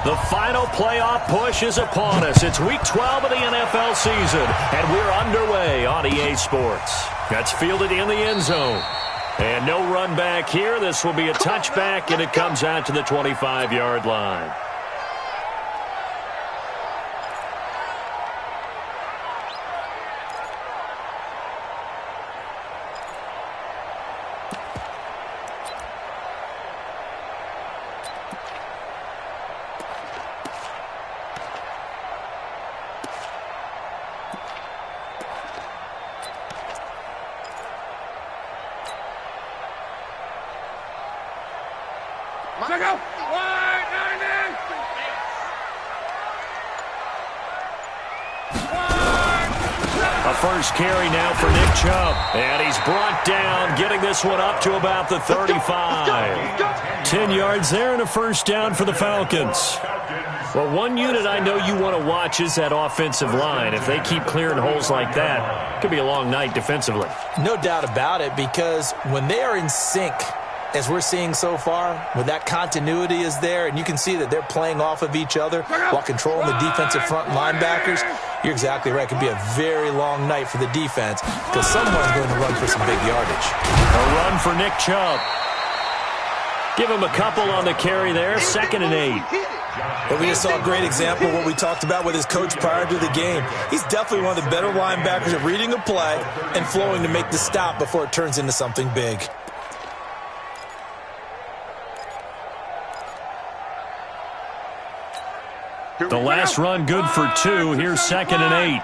The final playoff push is upon us. It's Week 12 of the NFL season, and we're underway on EA Sports. That's fielded in the end zone. And no run back here. This will be a touchback, and it comes out to the 25-yard line. A first carry now for Nick Chubb. And he's brought down, getting this one up to about the 35. 10 yards there and a first down for the Falcons. Well, one unit I know you want to watch is that offensive line. If they keep clearing holes like that, it could be a long night defensively. No doubt about it, because when they are in sync, as we're seeing so far, where that continuity is there, and you can see that they're playing off of each other while controlling the defensive front linebackers, you're exactly right. It could be a very long night for the defense because someone's going to run for some big yardage. A run for Nick Chubb. Give him a couple on the carry there, 2nd and 8. And we just saw a great example of what we talked about with his coach prior to the game. He's definitely one of the better linebackers at reading a play and flowing to make the stop before it turns into something big. The last run good for 2. Here's 2nd and 8.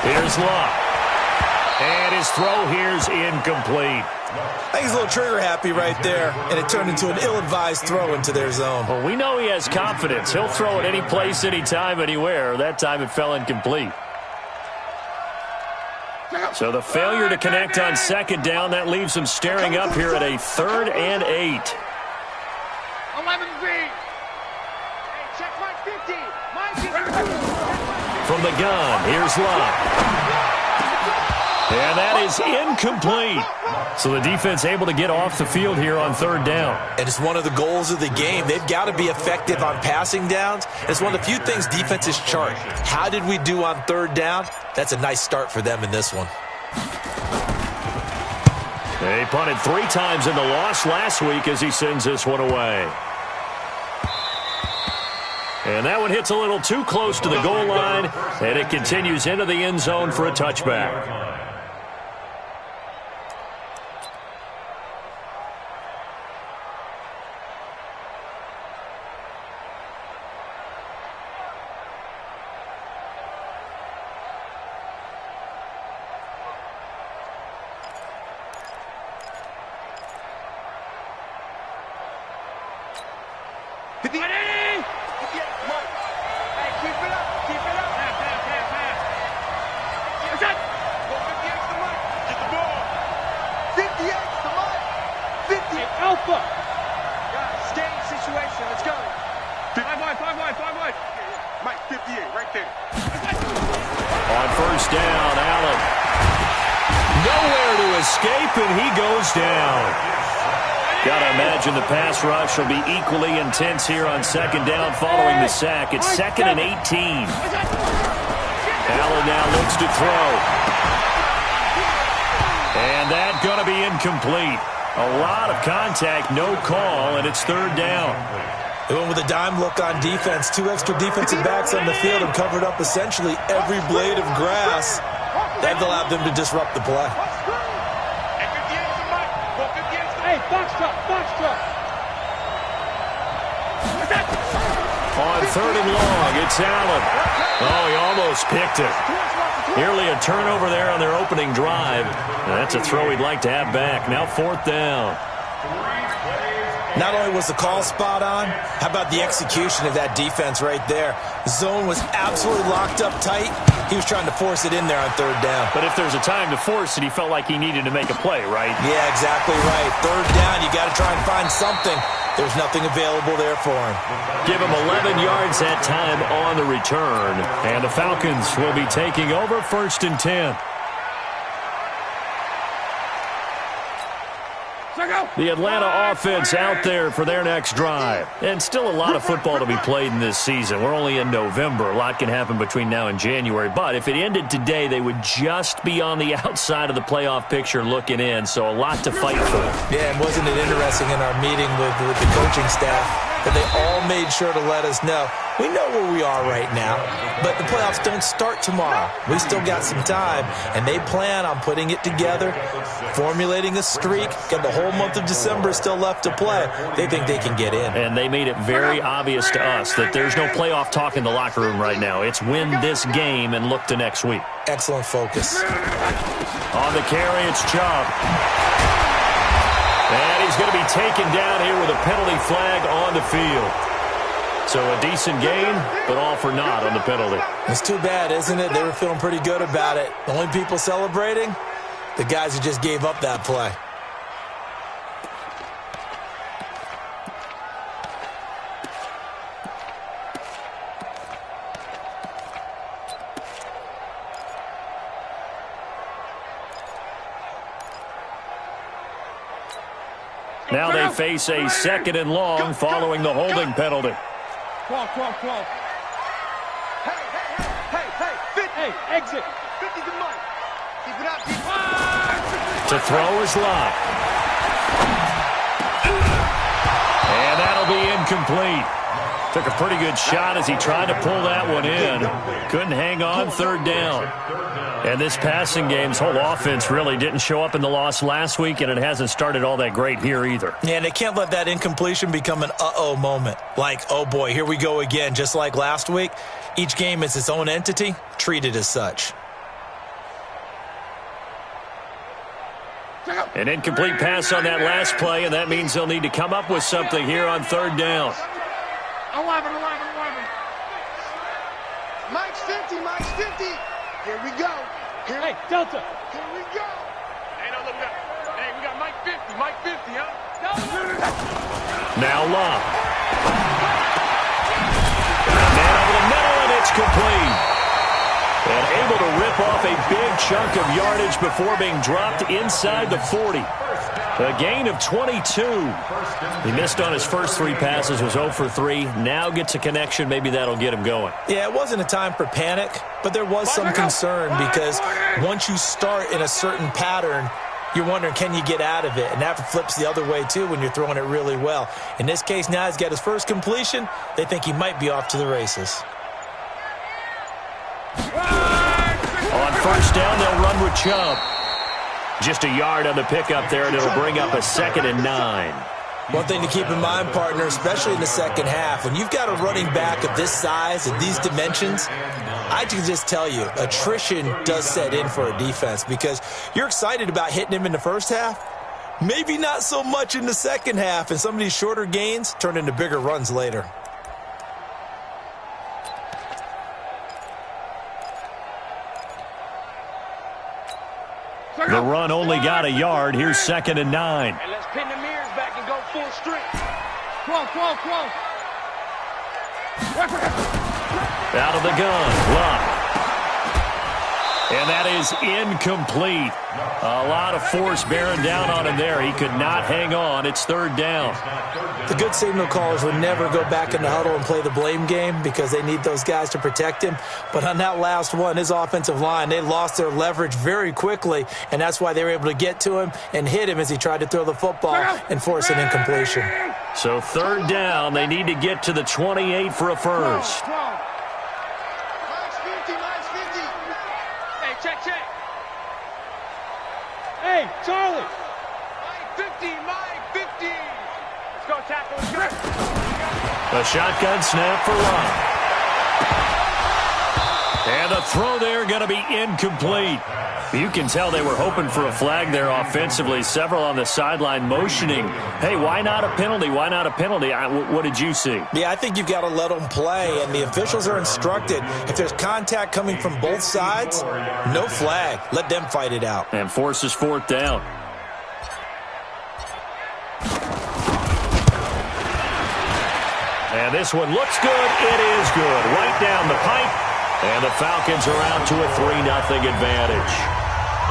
Here's Luck. And his throw here's incomplete. I think he's a little trigger happy right there, and it turned into an ill-advised throw into their zone. Well, we know he has confidence. He'll throw it any place, anytime, anywhere. That time it fell incomplete. So the failure to connect on 2nd down, that leaves him staring up here at a 3rd and 8. 11 feet. Hey, check my 50. From the gun, here's Luck. And that is incomplete. So the defense able to get off the field here on 3rd down. And it's one of the goals of the game. They've got to be effective on passing downs. It's one of the few things defenses chart. How did we do on 3rd down? That's a nice start for them in this one. They punted 3 times in the loss last week as he sends this one away. And that one hits a little too close to the goal line, and it continues into the end zone for a touchback. On first down, Allen. Nowhere to escape, and he goes down. Got to imagine the pass rush will be equally intense here on 2nd down following the sack. It's 2nd and 18. Allen now looks to throw. And that's going to be incomplete. A lot of contact, no call, and it's 3rd down. They went with a dime look on defense. 2 extra defensive backs on the field and covered up essentially every blade of grass. That allowed them to disrupt the play. Hey, box truck. On 3rd and long, it's Allen. Oh, he almost picked it. Nearly a turnover there on their opening drive. And that's a throw he'd like to have back. Now 4th down. Not only was the call spot on, how about the execution of that defense right there? The zone was absolutely locked up tight. He was trying to force it in there on 3rd down. But if there's a time to force it, he felt like he needed to make a play, right? Yeah, exactly right. 3rd down, you got to try and find something. There's nothing available there for him. Give him 11 yards that time on the return. And the Falcons will be taking over 1st and 10. The Atlanta offense out there for their next drive. And still a lot of football to be played in this season. We're only in November. A lot can happen between now and January. But if it ended today, they would just be on the outside of the playoff picture looking in. So a lot to fight for. Yeah, and wasn't it interesting in our meeting with the coaching staff that they all made sure to let us know, we know where we are right now, but the playoffs don't start tomorrow. We still got some time, and they plan on putting it together, formulating a streak, got the whole month of December still left to play. They think they can get in. And they made it very obvious to us that there's no playoff talk in the locker room right now. It's win this game and look to next week. Excellent focus. On the carry, it's Chubb. And he's going to be taken down here with a penalty flag on the field. So a decent gain, but all for naught on the penalty. It's too bad, isn't it? They were feeling pretty good about it. The only people celebrating, the guys who just gave up that play. Now they face a 2nd and long following the holding penalty. 12. Hey, exit. 50 to Mike. Keep it up. To throw is Lott. And that'll be incomplete. Took a pretty good shot as he tried to pull that one in. Couldn't hang on, 3rd down. And this passing game's whole offense really didn't show up in the loss last week, and it hasn't started all that great here either. Yeah, and they can't let that incompletion become an uh-oh moment. Like, oh boy, here we go again, just like last week. Each game is its own entity, treated as such. An incomplete pass on that last play, and that means they'll need to come up with something here on 3rd down. 11. Mike's 50. Here we go. Hey, Delta. Here we go. Hey, no, look up. Hey, we got Mike 50, huh? Now Lott. Man over the middle, and it's complete. And able to rip off a big chunk of yardage before being dropped inside the 40. A gain of 22. He missed on his first 3 passes, was 0 for 3. Now gets a connection. Maybe that'll get him going. Yeah, it wasn't a time for panic, but there was some concern because once you start in a certain pattern, you're wondering, can you get out of it? And that flips the other way, too, when you're throwing it really well. In this case, now he's got his first completion. They think he might be off to the races. On 1st down, they'll run with Chubb. Just a yard on the pickup there, and it'll bring up a 2nd and 9. One thing to keep in mind, partner, especially in the second half, when you've got a running back of this size and these dimensions, I can just tell you, attrition does set in for a defense because you're excited about hitting him in the first half. Maybe not so much in the second half, and some of these shorter gains turn into bigger runs later. The run only got a yard. Here's 2nd and 9. Hey, let's pin the mirrors back and go full strength. 12. Out of the gun, Lott. And that is incomplete. A lot of force bearing down on him there. He could not hang on. It's 3rd down. The good signal callers would never go back in the huddle and play the blame game because they need those guys to protect him. But on that last one, his offensive line, they lost their leverage very quickly, and that's why they were able to get to him and hit him as he tried to throw the football and force an incompletion. So 3rd down, they need to get to the 28 for a first. Mike's 50. Hey, check. Hey, Charlie. Mike 50. Let's go tackle. A shotgun snap for Lott. And the throw there going to be incomplete. You can tell they were hoping for a flag there offensively. Several on the sideline motioning. Hey, why not a penalty? Why not a penalty? What did you see? Yeah, I think you've got to let them play, and the officials are instructed. If there's contact coming from both sides, no flag. Let them fight it out. And forces 4th down. And this one looks good. It is good. Right down the pipe. And the Falcons are out to a 3-0 advantage.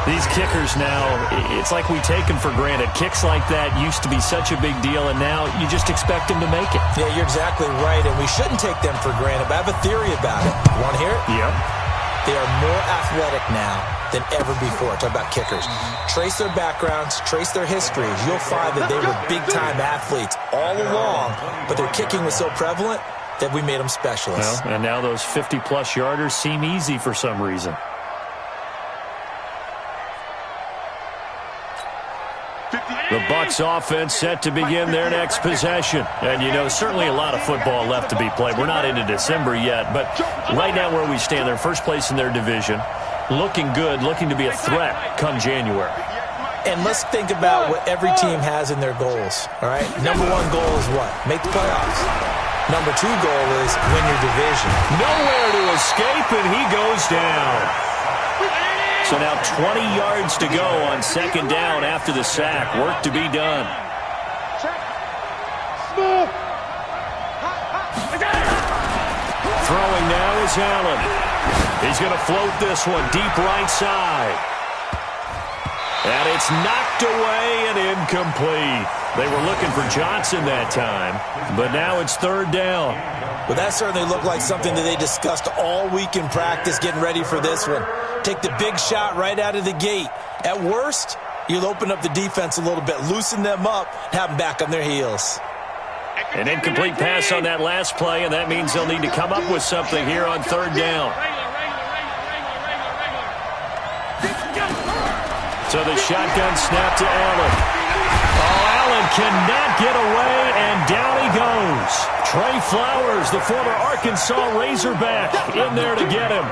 These kickers now, it's like we take them for granted. Kicks like that used to be such a big deal, and now you just expect them to make it. Yeah, you're exactly right, and we shouldn't take them for granted, but I have a theory about it. You want to hear it? Yep. They are more athletic now than ever before. Talk about kickers. Trace their backgrounds, trace their histories. You'll find that they were big-time athletes all along, but their kicking was so prevalent that we made them specialists. Well, and now those 50-plus yarders seem easy for some reason. The Bucs offense set to begin their next possession. And, you know, certainly a lot of football left to be played. We're not into December yet, but right now where we stand, they're first place in their division. Looking good, looking to be a threat come January. And let's think about what every team has in their goals, all right? Number one goal is what? Make the playoffs. Number two goal is win your division. Nowhere to escape, and he goes down. So now 20 yards to go on second down after the sack. Work to be done. Throwing now is Allen. He's going to float this one deep right side. And it's knocked away and incomplete. They were looking for Johnson that time, but now it's third down. Well, that certainly looked like something that they discussed all week in practice getting ready for this one. Take the big shot right out of the gate. At worst, you'll open up the defense a little bit, loosen them up, have them back on their heels. An incomplete pass on that last play, and that means they'll need to come up with something here on third down. So the shotgun snap to Allen. Oh, Allen cannot get away, and down he goes. Trey Flowers, the former Arkansas Razorback, in there to get him.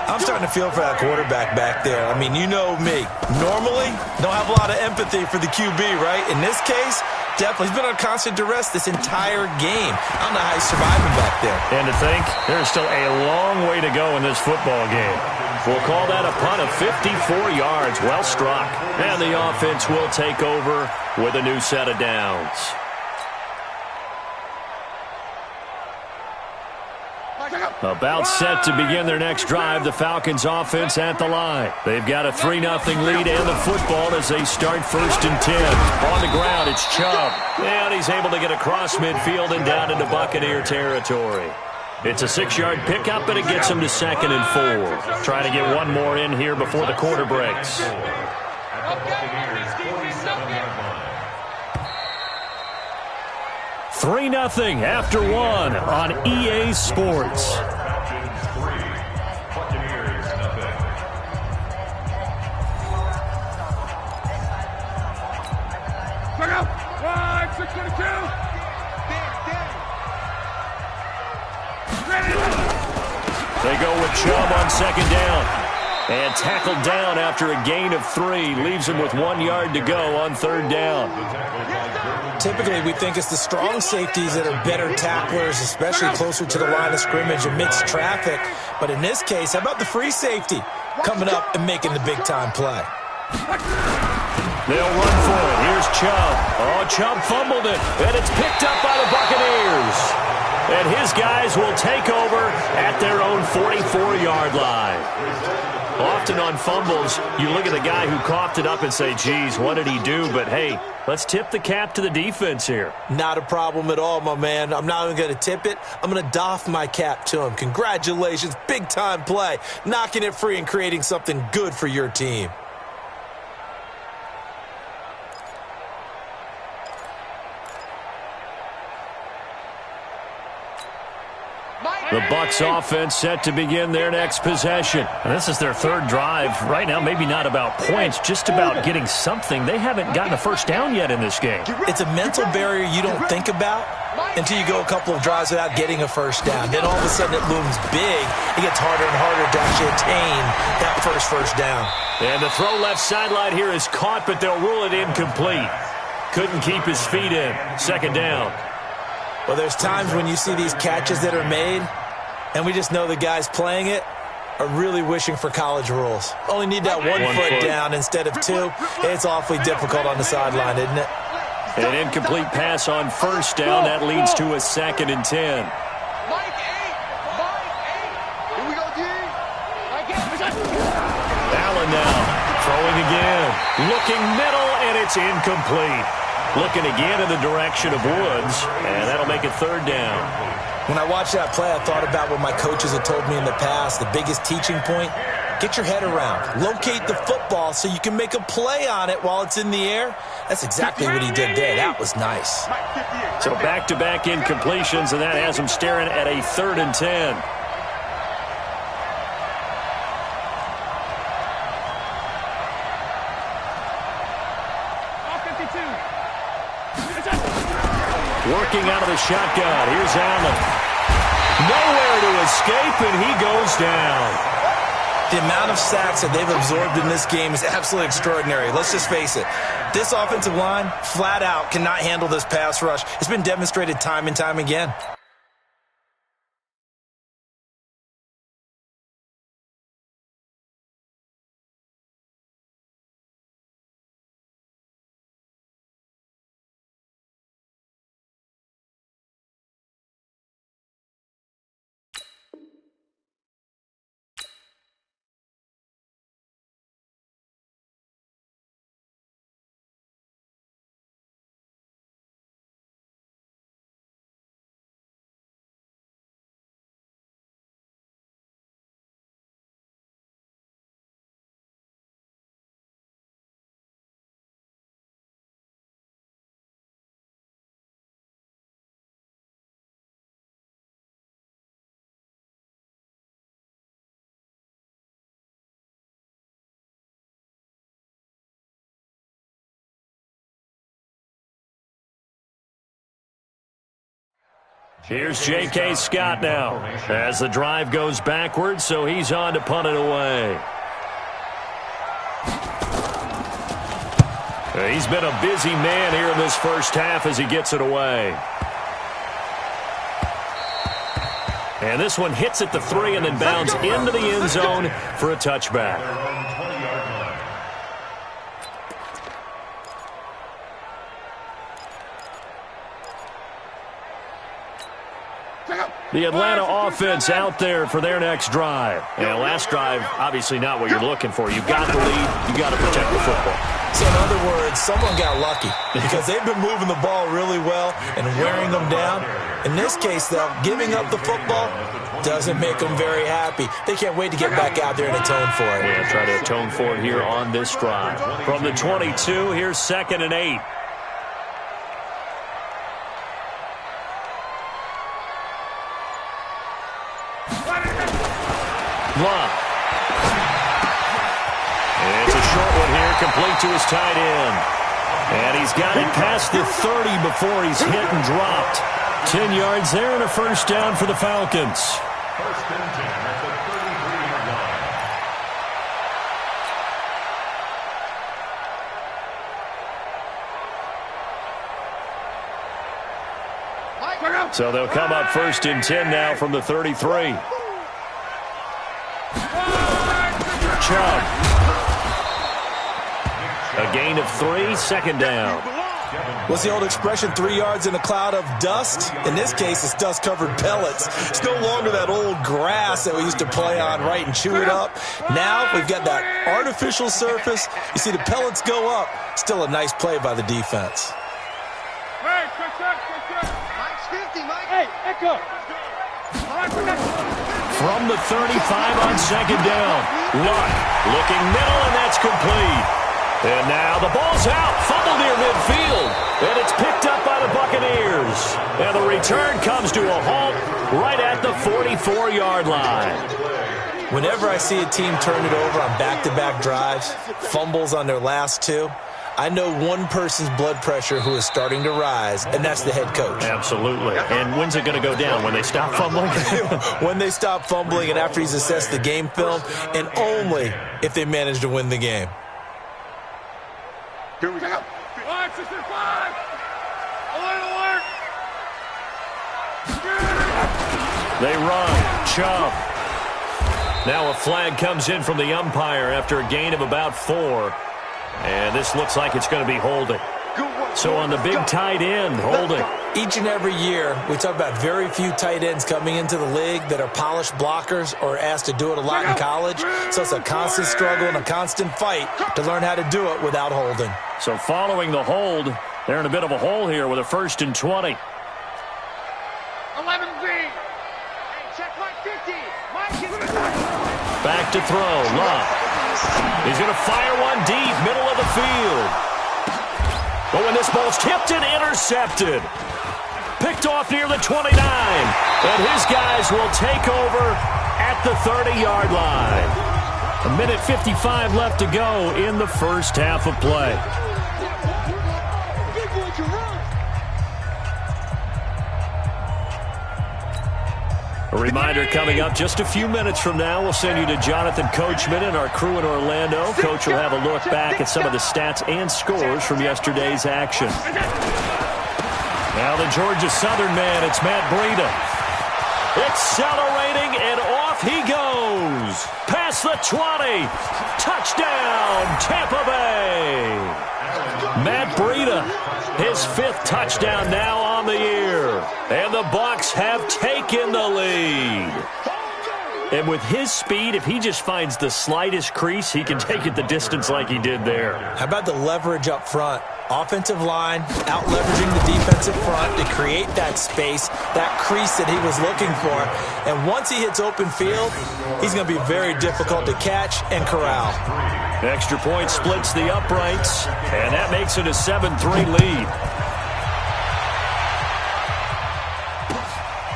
I'm starting to feel for that quarterback back there. I mean, you know me. Normally, don't have a lot of empathy for the QB, right? In this case, definitely. He's been on constant duress this entire game. I don't know how he's surviving back there. And to think, there's still a long way to go in this football game. We'll call that a punt of 54 yards. Well struck. And the offense will take over with a new set of downs. About set to begin their next drive, the Falcons offense at the line. They've got a 3-0 lead and the football as they start 1st and 10. On the ground, it's Chubb. And he's able to get across midfield and down into Buccaneer territory. It's a 6-yard pickup, and it gets him to 2nd and 4. Trying to get one more in here before the quarter breaks. 3-0 after one on EA Sports. They go with Chubb on 2nd down. And tackled down after a gain of 3. Leaves him with 1 yard to go on 3rd down. Typically, we think it's the strong safeties that are better tacklers, especially closer to the line of scrimmage amidst traffic. But in this case, how about the free safety coming up and making the big-time play? They'll run for it. Here's Chubb. Oh, Chubb fumbled it, and it's picked up by the Buccaneers. And his guys will take over at their own 44-yard line. Often on fumbles, you look at the guy who coughed it up and say, geez, what did he do? But, hey, let's tip the cap to the defense here. Not a problem at all, my man. I'm not even going to tip it. I'm going to doff my cap to him. Congratulations. Big-time play. Knocking it free and creating something good for your team. The Bucs offense set to begin their next possession. And this is their 3rd drive. Right now, maybe not about points, just about getting something. They haven't gotten a first down yet in this game. It's a mental barrier you don't think about until you go a couple of drives without getting a first down. Then all of a sudden it looms big. It gets harder and harder to actually attain that first down. And the throw left sideline here is caught, but they'll rule it incomplete. Couldn't keep his feet in. 2nd down. Well, there's times when you see these catches that are made, and we just know the guys playing it are really wishing for college rules. Only need that one foot down instead of 2. It's awfully difficult on the sideline, isn't it? An incomplete pass on 1st down. That leads to a 2nd and 10. Allen now throwing again. Looking middle, and it's incomplete. Looking again in the direction of Woods, and that'll make it third down. When I watched that play, I thought about what my coaches had told me in the past. The biggest teaching point, get your head around. Locate the football so you can make a play on it while it's in the air. That's exactly what he did there. That was nice. So back-to-back incompletions, and that has him staring at a 3rd and 10. Working out of the shotgun. Here's Allen. Nowhere to escape, and he goes down. The amount of sacks that they've absorbed in this game is absolutely extraordinary. Let's just face it. This offensive line, flat out, cannot handle this pass rush. It's been demonstrated time and time again. Here's J.K. Scott now as the drive goes backwards, so he's on to punt it away. He's been a busy man here in this first half as he gets it away. And this one hits at the 3 and then bounds into the end zone for a touchback. The Atlanta offense out there for their next drive. And last drive, obviously not what you're looking for. You've got the lead. You've got to protect the football. So in other words, someone got lucky because they've been moving the ball really well and wearing them down. In this case, though, giving up the football doesn't make them very happy. They can't wait to get back out there and atone for it. Yeah, try to atone for it here on this drive. From the 22, here's 2nd and 8. Blunt. It's a short one here, complete to his tight end. And he's got it past the 30 before he's hit and dropped. 10 yards there and a first down for the Falcons. First and 10 at the 33-yard line. So they'll come up 1st and 10 now from the 33. Chubb. A gain of 3, 2nd down. What's the old expression, 3 yards in a cloud of dust? In this case, it's dust-covered pellets. It's no longer that old grass that we used to play on, right, and chew it up. Now we've got that artificial surface. You see the pellets go up. Still a nice play by the defense. Hey, check. Mike's 50, Mike. Hey, Echo. From the 35 on 2nd down. Luck looking middle, and that's complete. And now the ball's out. Fumble near midfield. And it's picked up by the Buccaneers. And the return comes to a halt right at the 44-yard line. Whenever I see a team turn it over on back-to-back drives, fumbles on their last 2, I know one person's blood pressure who is starting to rise, and that's the head coach. Absolutely. And when's it going to go down? When they stop fumbling? When they stop fumbling and after he's assessed the game film, and only if they manage to win the game. Here we go. 565. Alert. They run. Chubb. Now a flag comes in from the umpire after a gain of about 4. And this looks like it's going to be holding. So on the big tight end, holding. Each and every year, we talk about very few tight ends coming into the league that are polished blockers or asked to do it a lot in college. So it's a constant struggle and a constant fight to learn how to do it without holding. So following the hold, they're in a bit of a hole here with a 1st and 20. 11B. Hey, check Mike 50. Mike is... Back to throw. Love. He's going to fire one deep, middle of the field. But when this ball's tipped and intercepted, picked off near the 29, and his guys will take over at the 30-yard line. 1:55 left to go in the first half of play. A reminder coming up just a few minutes from now, we'll send you to Jonathan Coachman and our crew in Orlando. Coach will have a look back at some of the stats and scores from yesterday's action. Now the Georgia Southern man, it's Matt Breida. Accelerating, and off he goes. Past the 20. Touchdown, Tampa Bay. Matt Breida, his 5th touchdown now on the year. And the Bucs have taken the lead. And with his speed, if he just finds the slightest crease, he can take it the distance like he did there. How about the leverage up front? Offensive line out-leveraging the defensive front to create that space, that crease that he was looking for. And once he hits open field, he's going to be very difficult to catch and corral. Extra point splits the uprights, and that makes it a 7-3 lead.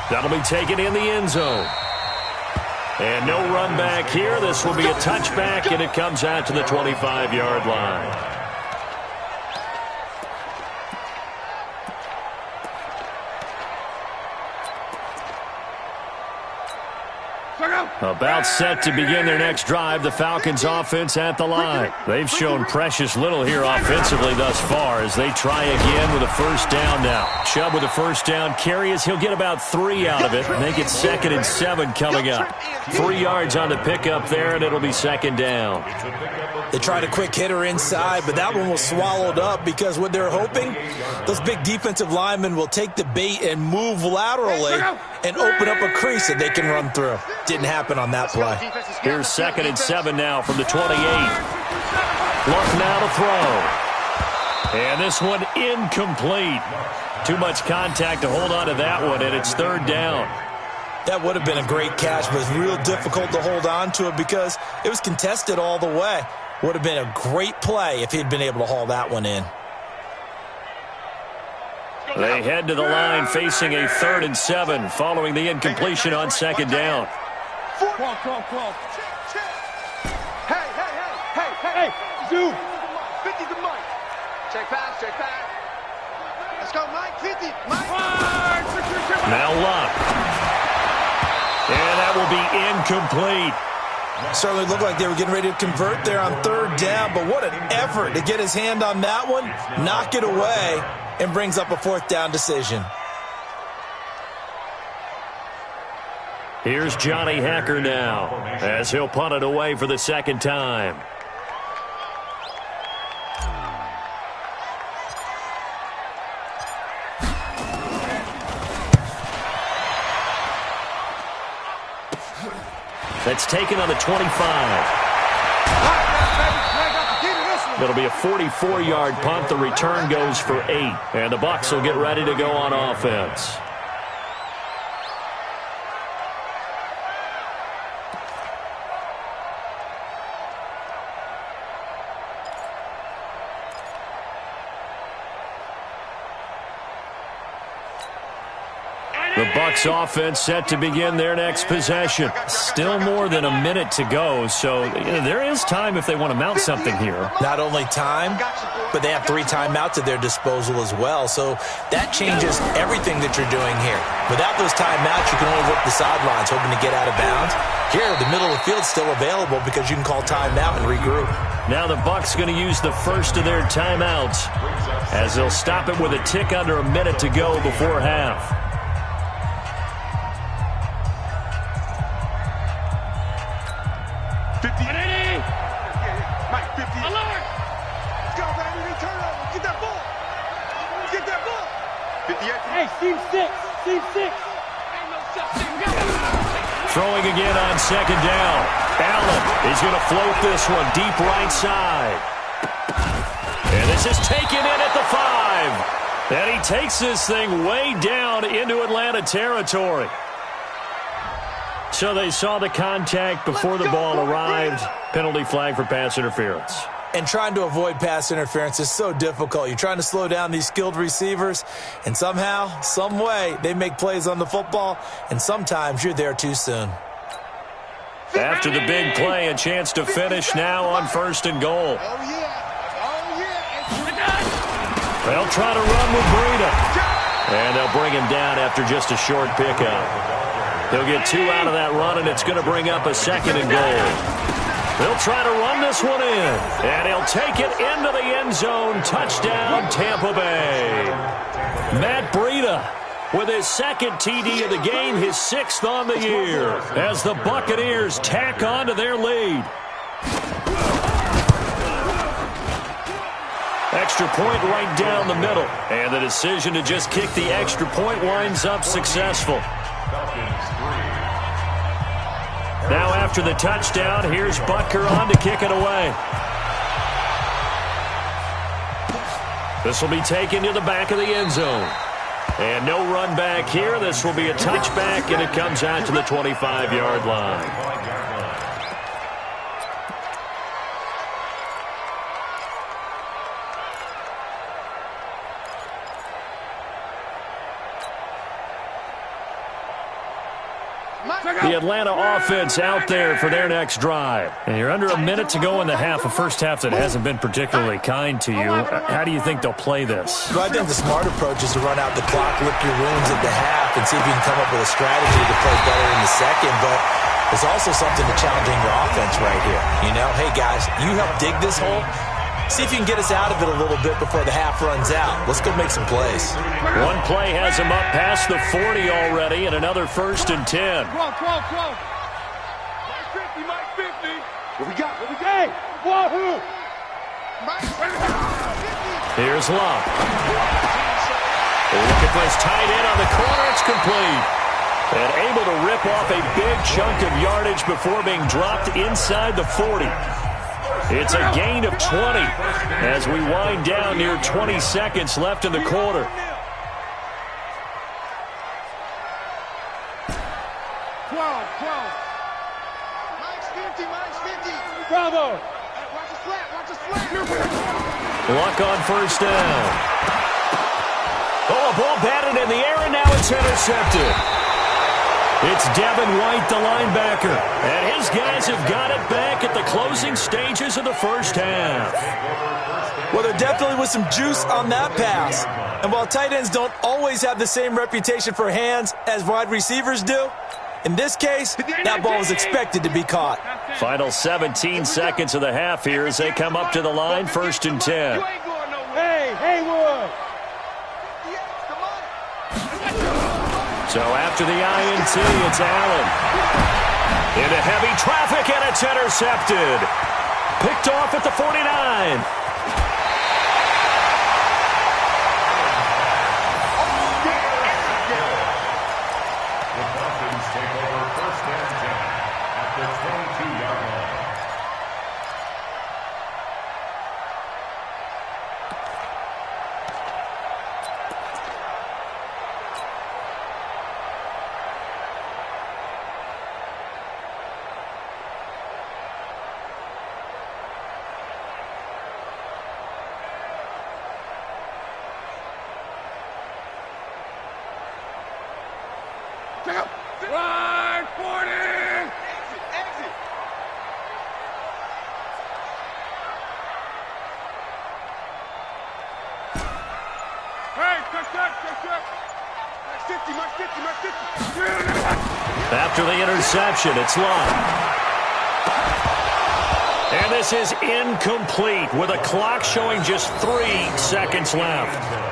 That'll be taken in the end zone. And no run back here. This will be a touchback, and it comes out to the 25-yard line. About set to begin their next drive, the Falcons offense at the line. They've shown precious little here offensively thus far as they try again with a 1st down now. Chubb with a 1st down carry as he'll get about 3 out of it. Make it 2nd and 7 coming up. 3 yards on the pickup there, and it'll be 2nd down. They tried a quick hitter inside, but that one was swallowed up because what they're hoping, those big defensive linemen will take the bait and move laterally and open up a crease that they can run through. Didn't happen on that play. Here's 2nd and 7 now from the 28. Luck now to throw. And this one incomplete. Too much contact to hold on to that one, and it's 3rd down. That would have been a great catch, but it's real difficult to hold on to it because it was contested all the way. Would have been a great play if he'd been able to haul that one in. They head to the line facing a 3rd and 7 following the incompletion on 2nd down. Hey, Zoom. 50 to Mike. Check pass. Let's go, Mike. 50. Mike. Now Luck. And that will be incomplete. Certainly looked like they were getting ready to convert there on 3rd down, but what an effort to get his hand on that one, knock it away, and brings up a 4th down decision. Here's Johnny Hacker now as he'll punt it away for the 2nd time. That's taken on the 25. It'll be a 44-yard punt. The return goes for 8. And the Bucs will get ready to go on offense. The Bucs offense set to begin their next possession. Still more than a minute to go, so there is time if they want to mount something here. Not only time, but they have 3 timeouts at their disposal as well, so that changes everything that you're doing here. Without those timeouts, you can only work the sidelines, hoping to get out of bounds. Here, the middle of the field's still available because you can call timeout and regroup. Now the Bucs going to use the first of their timeouts as they'll stop it with a tick under a minute to go before half. Hey, team 6. Team 6. Throwing again on second down. Allen is going to float this one deep right side. And this is taken in at the 5. And he takes this thing way down into Atlanta territory. So they saw the contact before the ball arrived. Penalty flag for pass interference. And trying to avoid pass interference is so difficult. You're trying to slow down these skilled receivers, and somehow, some way, they make plays on the football, and sometimes you're there too soon. After the big play, a chance to finish now on 1st and goal. They'll try to run with Breida. And they'll bring him down after just a short pickup. He'll get 2 out of that run, and it's going to bring up a 2nd and goal. They'll try to run this one in, and he'll take it into the end zone. Touchdown, Tampa Bay. Matt Breida with his 2nd TD of the game, his 6th on the year, as the Buccaneers tack on to their lead. Extra point right down the middle, and the decision to just kick the extra point winds up successful. Now after the touchdown, here's Butker on to kick it away. This will be taken to the back of the end zone. And no run back here. This will be a touchback, and it comes out to the 25-yard line. The Atlanta offense out there for their next drive. And you're under a minute to go in the half, a first half that hasn't been particularly kind to you. How do you think they'll play this? Well, I think the smart approach is to run out the clock, lick your wounds at the half, and see if you can come up with a strategy to play better in the second. But there's also something to challenging your offense right here. You know, hey, guys, you help dig this hole. See if you can get us out of it a little bit before the half runs out. Let's go make some plays. One play has him up past the 40 already, and another 1st and 10. 12. Mike 50, Mike 50. What we got? Hey, wahoo! Mike 50. Here's Locke. Looking for his tight end on the corner. It's complete. And able to rip off a big chunk of yardage before being dropped inside the 40. It's a gain of 20 as we wind down near 20 seconds left in the quarter. 12. Mike's 50. Bravo. Watch the slap. Luck on 1st down. Oh, a ball batted in the air, and now it's intercepted. It's Devin White, the linebacker, and his guys have got it back at the closing stages of the first half. Well, there definitely was some juice on that pass. And while tight ends don't always have the same reputation for hands as wide receivers do, in this case, that ball was expected to be caught. Final 17 seconds of the half here as they come up to the line, 1st and 10. Hey, Haywood. So after the INT, it's Allen. Into heavy traffic, and it's intercepted. Picked off at the 49. The Falcons take over 1st and 10 at the 22-yard line. Line 40! Exit! Hey, touch. Mike 50. After the interception, it's Locke. And this is incomplete with a clock showing just 3 seconds left.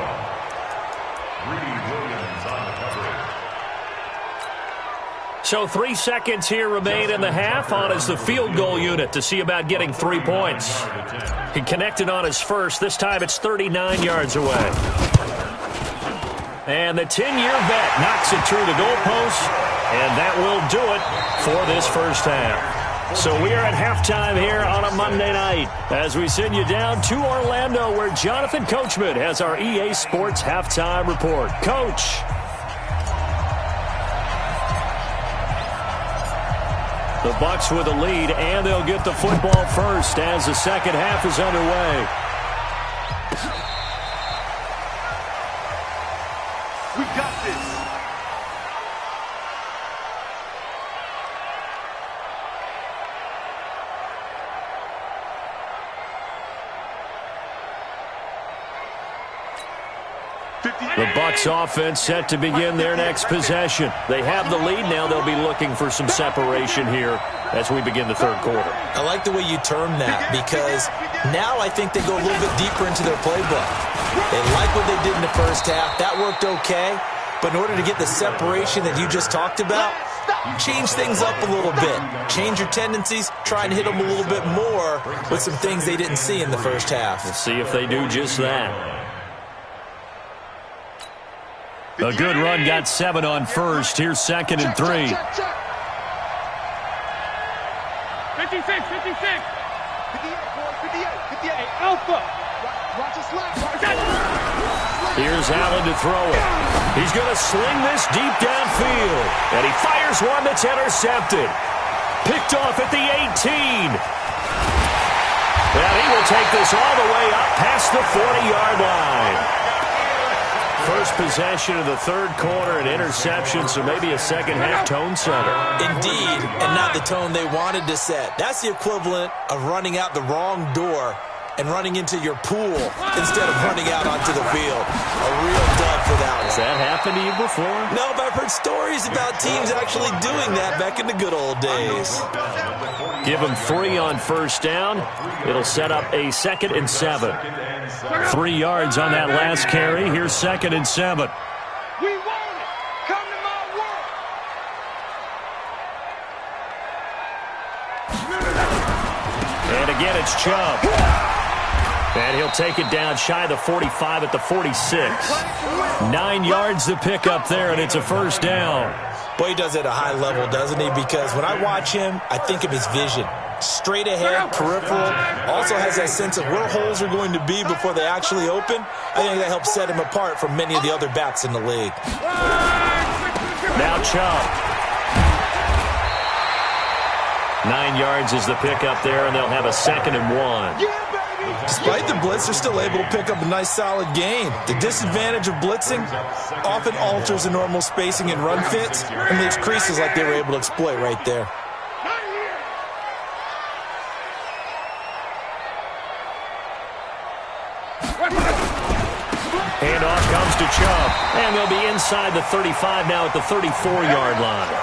So 3 seconds here remain in the half. On is the field goal unit to see about getting 3 points. He connected on his first. This time it's 39 yards away. And the 10-year vet knocks it through the goalpost, and that will do it for this first half. So we are at halftime here on a Monday night as we send you down to Orlando where Jonathan Coachman has our EA Sports halftime report. Coach. The Bucs with a lead, and they'll get the football first as the second half is underway. We got this. The Bucs offense set to begin their next possession. They have the lead now. They'll be looking for some separation here as we begin the third quarter. I like the way you term that because now I think they go a little bit deeper into their playbook. They like what they did in the first half. That worked okay. But in order to get the separation that you just talked about, change things up a little bit. Change your tendencies. Try and hit them a little bit more with some things they didn't see in the first half. We'll see if they do just that. A good run, got 7 on first. Here's 2nd and 3. 56, 56. 58, boy, 58, 58. Alpha. Watch it slide. Here's Allen to throw it. He's going to sling this deep downfield. And he fires one that's intercepted. Picked off at the 18. And he will take this all the way up past the 40-yard line. First possession of the third quarter, an interception, so maybe a second-half tone setter. Indeed, and not the tone they wanted to set. That's the equivalent of running out the wrong door and running into your pool instead of running out onto the field. A real dub for that one. Has that happened to you before? No, but I've heard stories about teams actually doing that back in the good old days. Give them 3 on first down. It'll set up a 2nd and 7. 3 yards on that last carry. Here's 2nd and 7. We want it. Come to my world. And again, it's Chubb. And he'll take it down shy of the 45 at the 46. 9 yards to pick up there, and it's a first down. Boy, he does it at a high level, doesn't he? Because when I watch him, I think of his vision. Straight ahead, peripheral, also has that sense of where holes are going to be before they actually open. I think that helps set him apart from many of the other backs in the league. Now Chubb. 9 yards is the pickup there, and they'll have a 2nd and 1. Despite the blitz, they're still able to pick up a nice solid gain. The disadvantage of blitzing often alters the normal spacing and run fits and leaves creases like they were able to exploit right there. Handoff comes to Chubb, and they'll be inside the 35 now at the 34-yard line.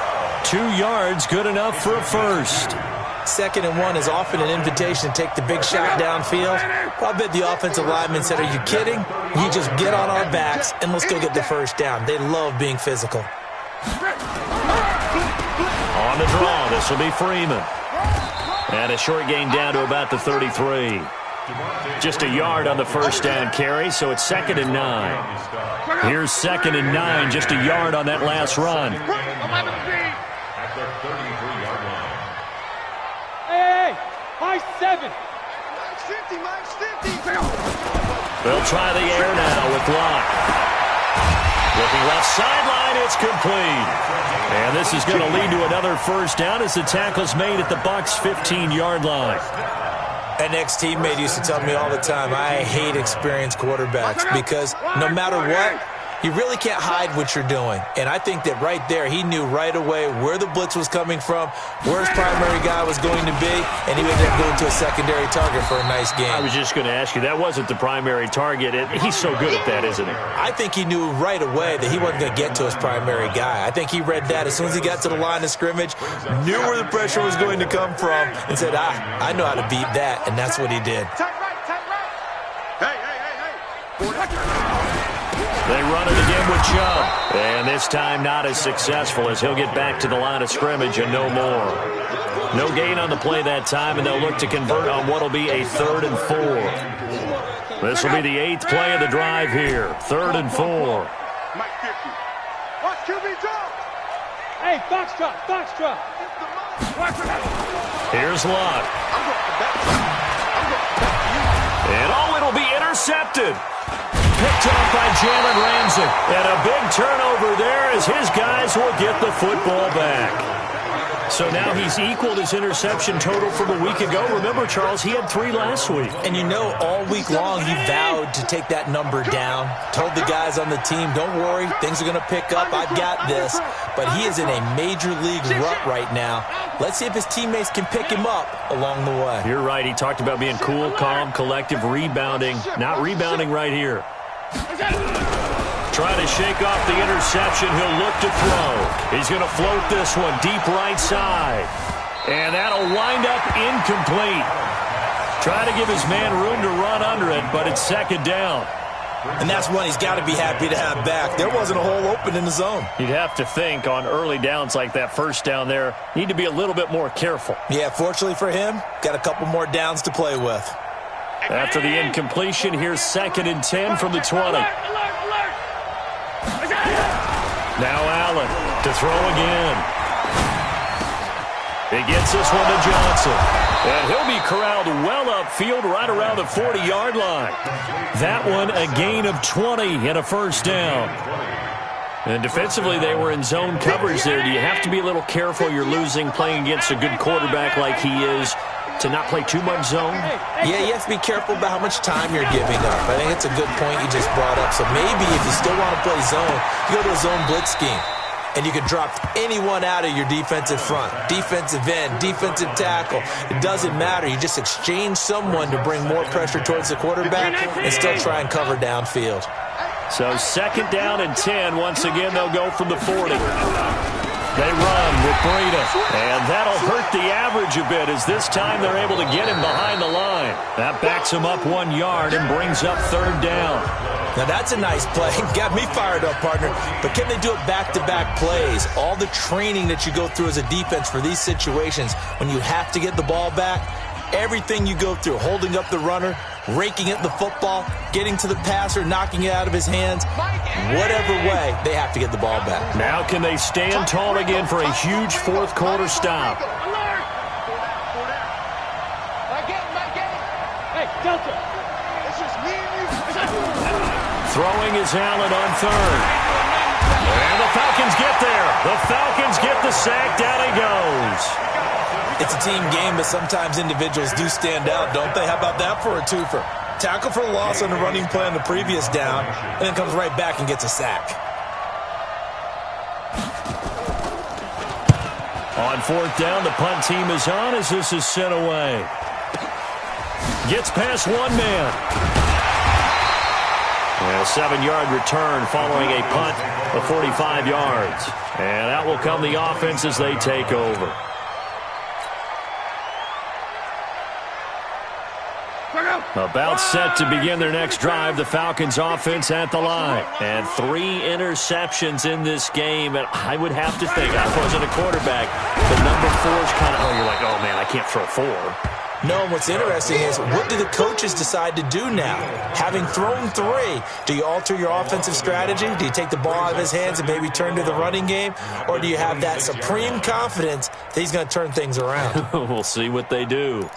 2 yards, good enough for a first. 2nd and 1 is often an invitation to take the big shot downfield. I bet the offensive lineman said, "Are you kidding? You just get on our backs and let's go get the first down." They love being physical. On the draw, this will be Freeman. And a short gain down to about the 33. Just a yard on the first down carry, so it's 2nd and 9. Here's 2nd and 9, just a yard on that last run. At the 33-yard line. Hey, Mike's 7. Mike's 50, Mike's 50. They'll try the air now with Locke. Looking left sideline, it's complete. And this is going to lead to another first down as the tackle's made at the Bucs' 15-yard line. An ex-teammate used to tell me all the time, I hate experienced quarterbacks because no matter what, you really can't hide what you're doing. And I think that right there, he knew right away where the blitz was coming from, where his primary guy was going to be, and he ended up going to a secondary target for a nice game. I was just going to ask you, that wasn't the primary target. He's so good at that, isn't he? I think he knew right away that he wasn't going to get to his primary guy. I think he read that as soon as he got to the line of scrimmage, knew where the pressure was going to come from, and said, I know how to beat that, and that's what he did. Tight right, tight right. Hey. They run it again with Chubb. And this time not as successful as he'll get back to the line of scrimmage and no more. No gain on the play that time, and they'll look to convert on what will be a 3rd and 4. This will be the 8th play of the drive here. 3rd and 4. Mike 50. Watch QB draw. Hey, Foxtrot, Foxtrot. Here's Lott. And it'll be intercepted. Picked off by Jalen Ramsey. And a big turnover there as his guys will get the football back. So now he's equaled his interception total from a week ago. Remember, Charles, he had 3 last week. And you know, all week long he vowed to take that number down. Told the guys on the team, don't worry, things are going to pick up. I've got this. But he is in a major league rut right now. Let's see if his teammates can pick him up along the way. You're right. He talked about being cool, calm, collective, rebounding. Not rebounding right here. Trying to shake off the interception. He'll look to throw. He's going to float this one deep right side. And that'll wind up incomplete. Trying to give his man room to run under it, but it's second down. And that's one he's got to be happy to have back. There wasn't a hole open in the zone. You'd have to think on early downs like that first down there, need to be a little bit more careful. Yeah, fortunately for him, got a couple more downs to play with. After the incompletion, here's 2nd and 10 from the 20. Now Allen to throw again. He gets this one to Johnson. And he'll be corralled well upfield right around the 40-yard line. That one a gain of 20 and a first down. And defensively, they were in zone coverage there. Do you have to be a little careful? You're losing playing against a good quarterback like he is to not play too much zone? Yeah, you have to be careful about how much time you're giving up. I think it's a good point you just brought up. So maybe if you still want to play zone, you go to a zone blitz scheme. And you can drop anyone out of your defensive front. Defensive end, defensive tackle. It doesn't matter. You just exchange someone to bring more pressure towards the quarterback and still try and cover downfield. So 2nd down and 10. Once again, they'll go from the 40. They run with Breida, and that'll hurt the average a bit as this time they're able to get him behind the line. That backs him up 1 yard and brings up 3rd down. Now that's a nice play. Got me fired up, partner. But can they do it back-to-back plays? All the training that you go through as a defense for these situations, when you have to get the ball back, everything you go through, holding up the runner, raking at the football, getting to the passer, knocking it out of his hands, whatever way, they have to get the ball back. Now can they stand tall again for a huge 4th quarter stop? Hey, Delta. Throwing is Allen on 3rd. And the Falcons get there. The Falcons get the sack. Down he goes. It's a team game, but sometimes individuals do stand out, don't they? How about that for a twofer? Tackle for loss on the running play on the previous down, and then comes right back and gets a sack. On 4th down, the punt team is on as this is sent away. Gets past 1 man. And a 7-yard return following a punt of 45 yards. And out will come the offense as they take over. About set to begin their next drive, the Falcons offense at the line. And 3 interceptions in this game. And I would have to think, I wasn't a quarterback, but number 4 is kind of, oh, you're like, oh, man, I can't throw 4. No, and what's interesting is, what do the coaches decide to do now? Having thrown 3, do you alter your offensive strategy? Do you take the ball out of his hands and maybe turn to the running game? Or do you have that supreme confidence that he's going to turn things around? We'll see what they do.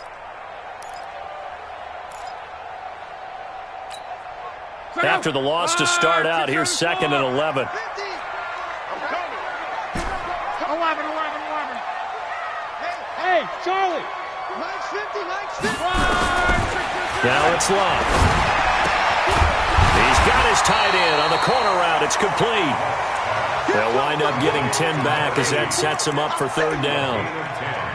After the loss to start out, here's 2nd and 11. 11. Hey, Charlie. Mike's 50, Mike's 50. Now it's Lott. He's got his tight end on the corner route. It's complete. They'll wind up getting 10 back as that sets him up for 3rd down.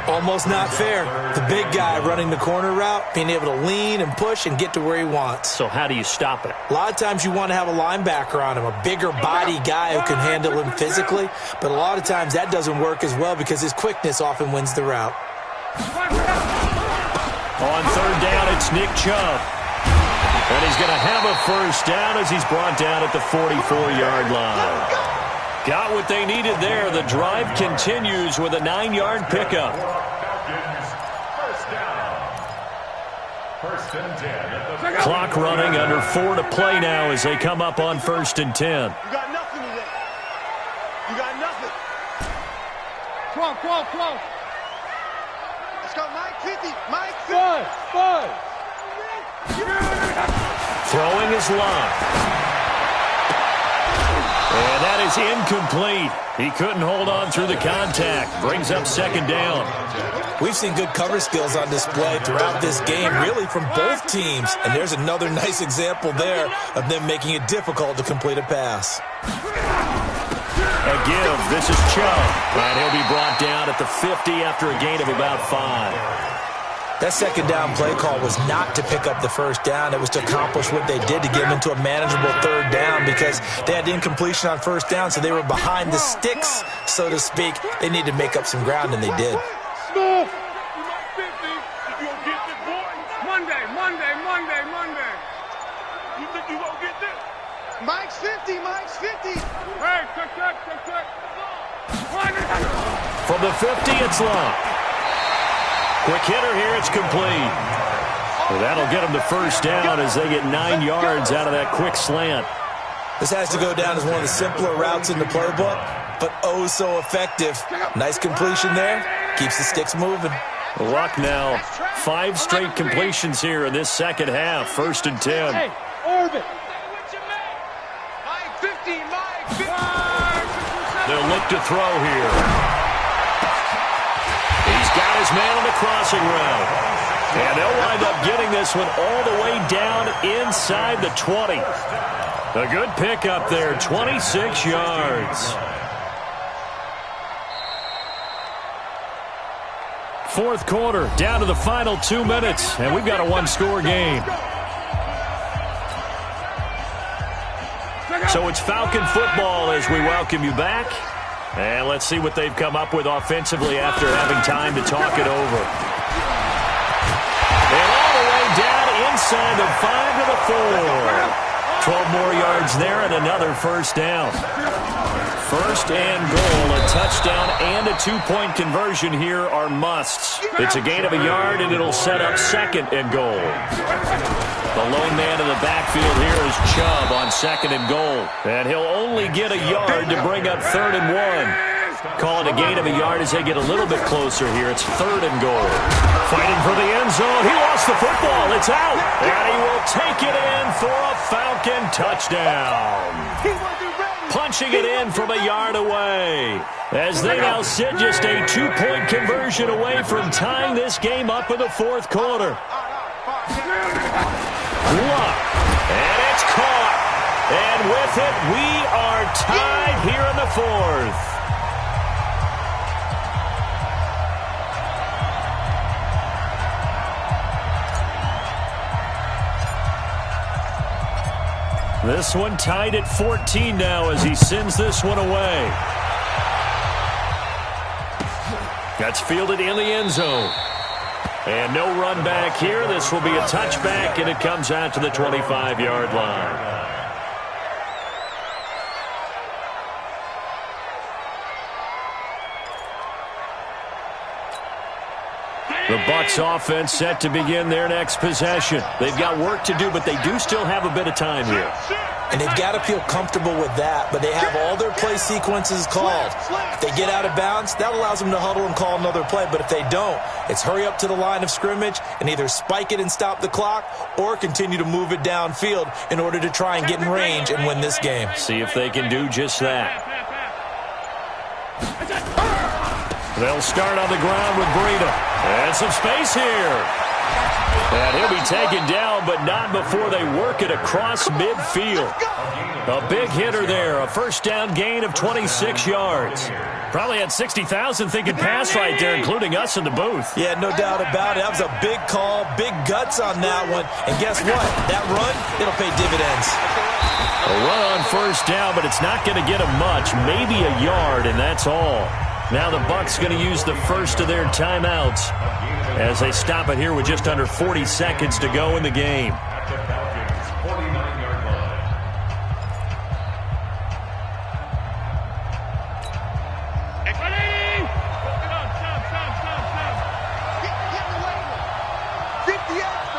Almost not fair. The big guy running the corner route, being able to lean and push and get to where he wants. So how do you stop it? A lot of times you want to have a linebacker on him, a bigger body guy who can handle him physically, but a lot of times that doesn't work as well because his quickness often wins the route. On 3rd down, it's Nick Chubb. And he's going to have a first down as he's brought down at the 44-yard line. Got what they needed there. The drive continues with a 9-yard pickup. First and 10. Clock running, under 4 to play now as they come up on 1st and 10. You got nothing You got nothing. 12, 12, 12. Let's go, Mike 50. Mike 50. Five. Throwing is locked. And that is incomplete. He couldn't hold on through the contact. Brings up second down. We've seen good cover skills on display throughout this game, really from both teams. And there's another nice example there of them making it difficult to complete a pass. A give. This is Chubb. And he'll be brought down at the 50 after a gain of about 5. That second down play call was not to pick up the first down. It was to accomplish what they did to get them into a manageable third down because they had incompletion on first down, so they were behind the sticks, so to speak. They needed to make up some ground, and they did. Smith. Monday. You think you gonna get this? Mike's 50. Hey, check. From the 50, it's locked. Quick hitter here, it's complete. Well, that'll get them the first down as they get 9 yards out of that quick slant. This has to go down as one of the simpler routes in the playbook, but oh so effective. Nice completion there. Keeps the sticks moving. Luck now. 5 straight completions here in this second half. 1st and 10. Hey, Orbit. Mike 50. They'll look to throw here. He's got his man on the crossing route. And they'll wind up getting this one all the way down inside the 20. A good pickup there, 26 yards. 4th quarter, down to the final 2 minutes, and we've got a 1-score game. So it's Falcon football as we welcome you back. And let's see what they've come up with offensively after having time to talk it over. And all the way down inside the 5 to the 4. 12 more yards there and another first down. 1st and goal, a touchdown and a 2-point conversion here are musts. It's a gain of a yard and it'll set up 2nd and goal. The lone man in the backfield here is Chubb on 2nd and goal. And he'll only get a yard to bring up 3rd and 1. Call it a gain of a yard as they get a little bit closer here. It's 3rd and goal. Fighting for the end zone. He lost the football. It's out. And he will take it in for a Falcon touchdown. Punching it in from a yard away. As they now sit just a 2-point conversion away from tying this game up in the 4th quarter. Luck, and it's caught. And with it, we are tied here in the 4th. This one tied at 14 now as he sends this one away. That's fielded in the end zone. And no run back here. This will be a touchback, and it comes out to the 25-yard line. The Bucs offense set to begin their next possession. They've got work to do, but they do still have a bit of time here. And they've got to feel comfortable with that, but they have all their play sequences called. If they get out of bounds, that allows them to huddle and call another play. But if they don't, it's hurry up to the line of scrimmage and either spike it and stop the clock or continue to move it downfield in order to try and get in range and win this game. See if they can do just that. They'll start on the ground with Breida. And some space here. And he'll be taken down, but not before they work it across midfield. A big hitter there. A first down gain of 26 yards. Probably had 60,000 thinking pass right there, including us in the booth. Yeah, no doubt about it. That was a big call, big guts on that one. And guess what? That run, it'll pay dividends. A run on first down, but it's not going to get him much. Maybe a yard, and that's all. Now the Bucs going to use the first of their timeouts as they stop it here with just under 40 seconds to go in the game. At the Falcons' 49-yard line.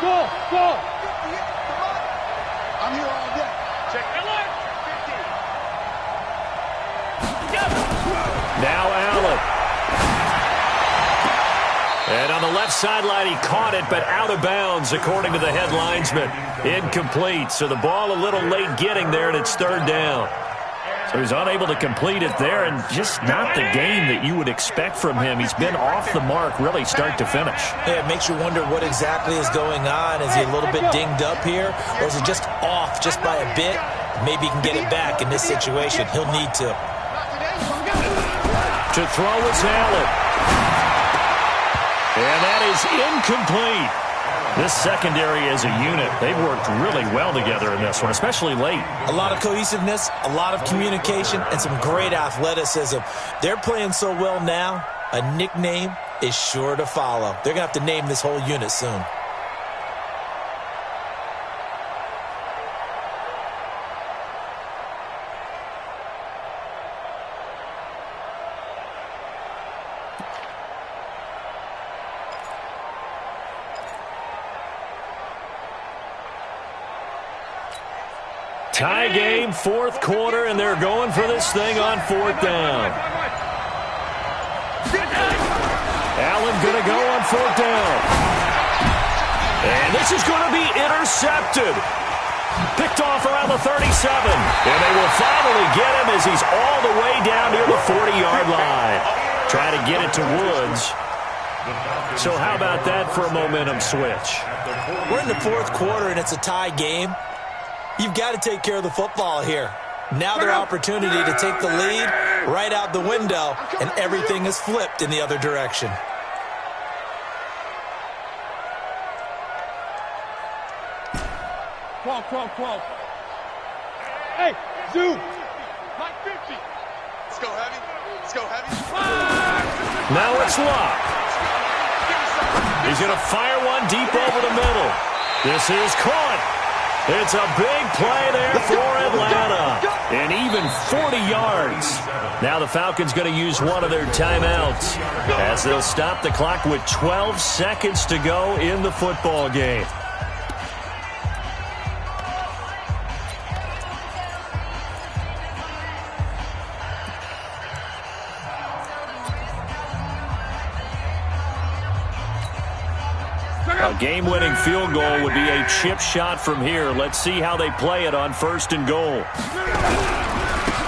Go. I'm here all day. Check. 50. Now Allen. And on the left sideline, he caught it, but out of bounds, according to the head linesman. Incomplete. So the ball a little late getting there, and it's third down. So he's unable to complete it there, and just not the game that you would expect from him. He's been off the mark, really, start to finish. Yeah, it makes you wonder what exactly is going on. Is he a little bit dinged up here, or is it just off just by a bit? Maybe he can get it back in this situation. He'll need to. To throw is Allen. And that is incomplete. This secondary as a unit, they've worked really well together in this one, especially late. A lot of cohesiveness, a lot of communication, and some great athleticism. They're playing so well now, a nickname is sure to follow. They're going to have to name this whole unit soon. Tie game, fourth quarter, and they're going for this thing on fourth down. Allen going to go on fourth down. And this is going to be intercepted. Picked off around the 37. And they will finally get him as he's all the way down near the 40-yard line. Try to get it to Woods. So how about that for a momentum switch? We're in the fourth quarter, and it's a tie game. You've got to take care of the football here. Now their opportunity to take the lead right out the window, and everything is flipped in the other direction. Hey, Zoo! Mike 50. Let's go heavy. Let's go heavy. Now it's Locke. He's going to fire one deep over the middle. This is caught. It's a big play there for Atlanta. And even 40 yards. Now the Falcons going to use one of their timeouts as they'll stop the clock with 12 seconds to go in the football game. A game-winning field goal would be a chip shot from here. Let's see how they play it on first and goal.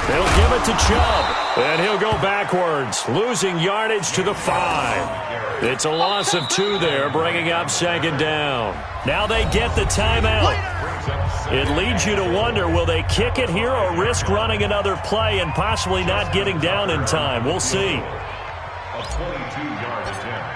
They'll give it to Chubb, and he'll go backwards, losing yardage to the 5. It's a loss of 2 there, bringing up second down. Now they get the timeout. It leads you to wonder, will they kick it here or risk running another play and possibly not getting down in time? We'll see. A 22-yard attempt.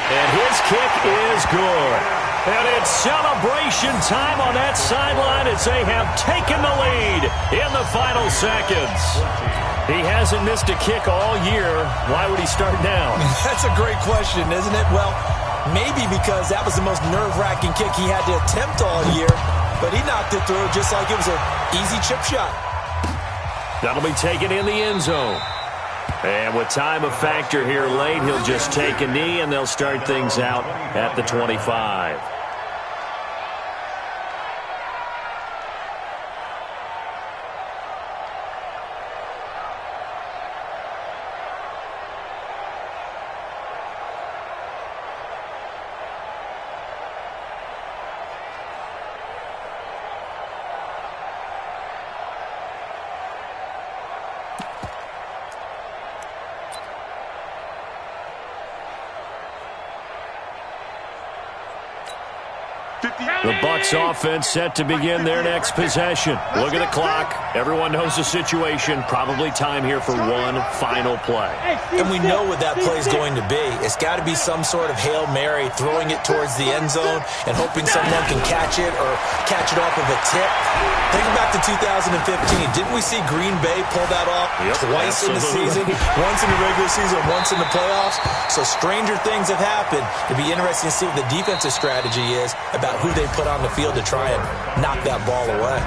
And his kick is good. And it's celebration time on that sideline as they have taken the lead in the final seconds. He hasn't missed a kick all year. Why would he start now? That's a great question, isn't it? Well, maybe because that was the most nerve-wracking kick he had to attempt all year, but he knocked it through just like it was an easy chip shot. That'll be taken in the end zone. And with time a factor here late, he'll just take a knee, and they'll start things out at the 25. The Bucs offense set to begin their next possession. Look at the clock. Everyone knows the situation. Probably time here for one final play. And we know what that play is going to be. It's got to be some sort of Hail Mary, throwing it towards the end zone and hoping someone can catch it or catch it off of a tip. Think back to 2015. Didn't we see Green Bay pull that off twice in the season? Once in the regular season, once in the playoffs. So stranger things have happened. It'd be interesting to see what the defensive strategy is about who they put on the field to try and knock that ball away.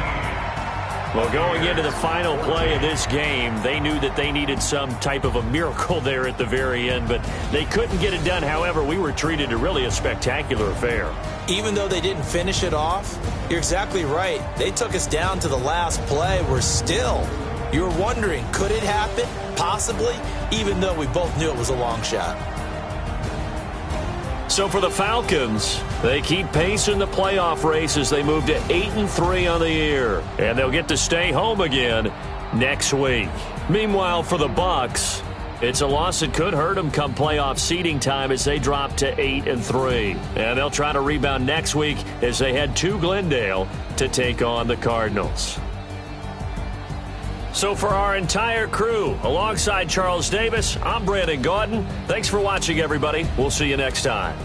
Well, going into the final play of this game, they knew that they needed some type of a miracle there at the very end, but they couldn't get it done. However, we were treated to really a spectacular affair. Even though they didn't finish it off, you're exactly right. They took us down to the last play. We're still, you were wondering, could it happen? Possibly, even though we both knew it was a long shot. So for the Falcons, they keep pace in the playoff race as they move to 8-3 on the year, and they'll get to stay home again next week. Meanwhile, for the Bucs, it's a loss that could hurt them come playoff seeding time as they drop to 8-3, and they'll try to rebound next week as they head to Glendale to take on the Cardinals. So for our entire crew, alongside Charles Davis, I'm Brandon Gaudin. Thanks for watching, everybody. We'll see you next time.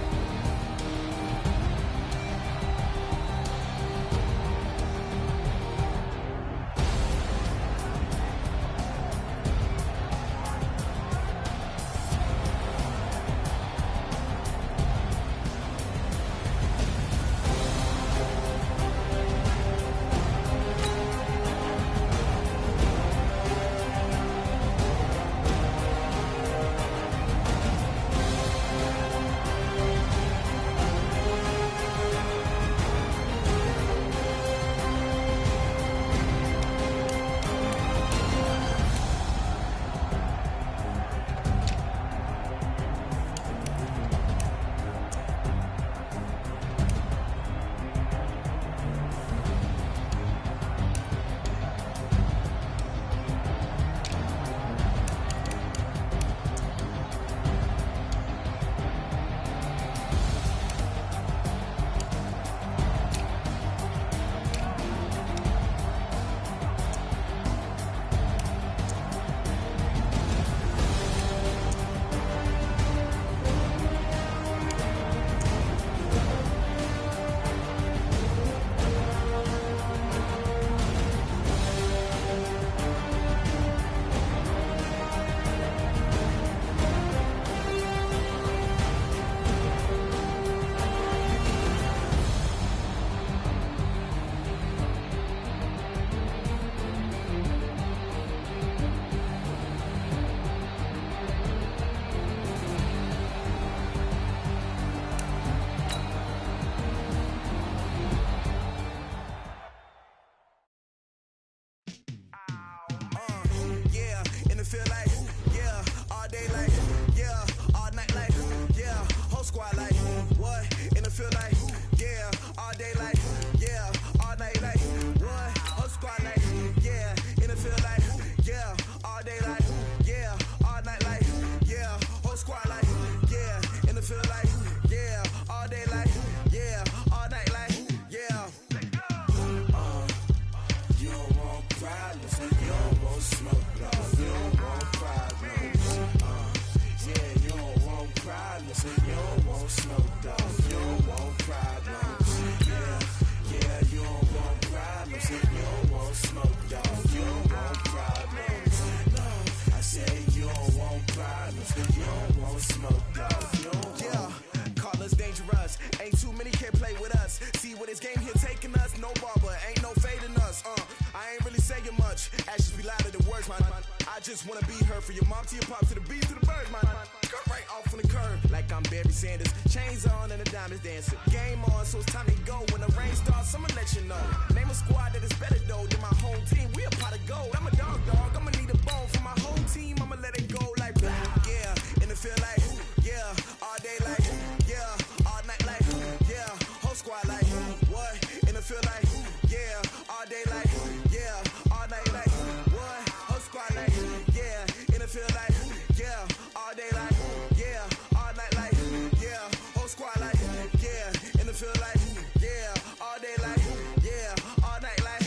just wanna be her. For your mom to your pop to the beat to the birds, man. Cut right off on the curb like I'm Barry Sanders. Chains on and the diamonds dancing. Game on, so it's time to go. When the rain starts, I'ma let you know. Name a squad that is better though than my home team. We a pot of gold. I'm a dog. I'ma need a bone for my whole team. I'ma let it go like blah. Yeah, and it feel like yeah, all day like yeah, all night like yeah, whole squad like what? And it feel like yeah, all day like yeah, all night like what? Whole squad like yeah, and it feel like yeah, all day like yeah, all night like yeah, whole squad like yeah, and it feel like yeah, all day like yeah, all night like